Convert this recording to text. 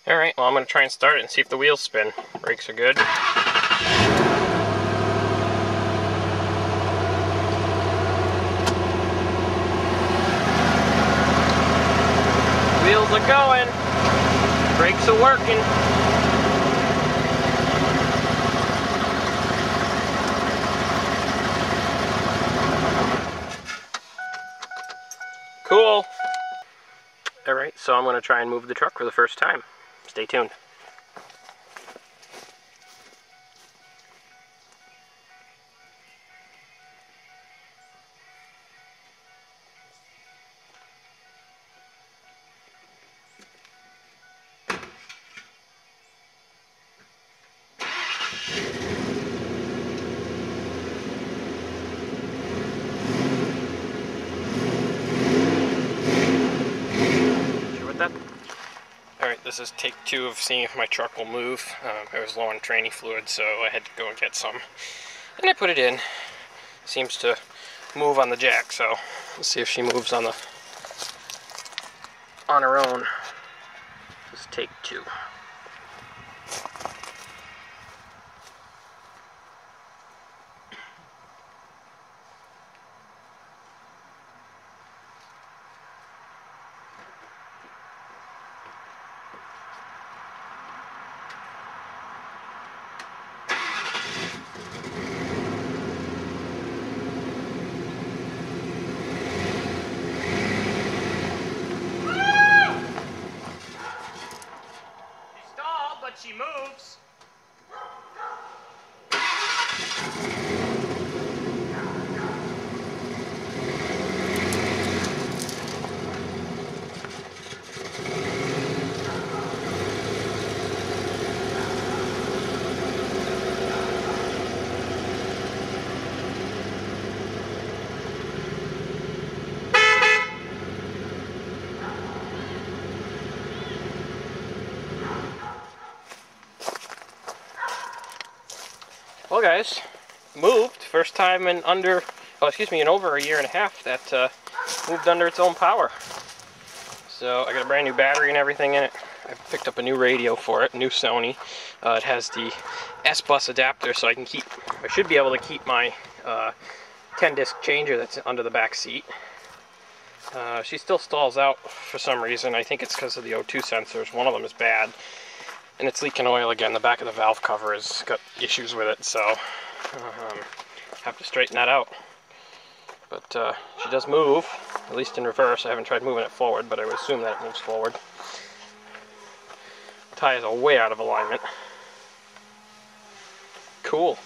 Alright, well I'm going to try and start it and see if the wheels spin. Brakes are good. Wheels are going. Brakes are working. Cool. Alright, so I'm going to try and move the truck for the first time. Stay tuned. Alright, this is take 2 of seeing if my truck will move. I was low on tranny fluid, so I had to go and get some. And I put it in. Seems to move on the jack, so let's see if she moves on her own. This is take 2. She moves. Well guys, moved. First time in in over a year and a half that moved under its own power. So I got a brand new battery and everything in it. I picked up a new radio for it, new Sony. It has the S-Bus adapter, so I should be able to keep my 10-disc changer that's under the back seat. She still stalls out for some reason. I think it's because of the O2 sensors. One of them is bad. And it's leaking oil again. The back of the valve cover has got issues with it, so have to straighten that out. But she does move, at least in reverse. I haven't tried moving it forward, but I would assume that it moves forward. Tires are way out of alignment. Cool.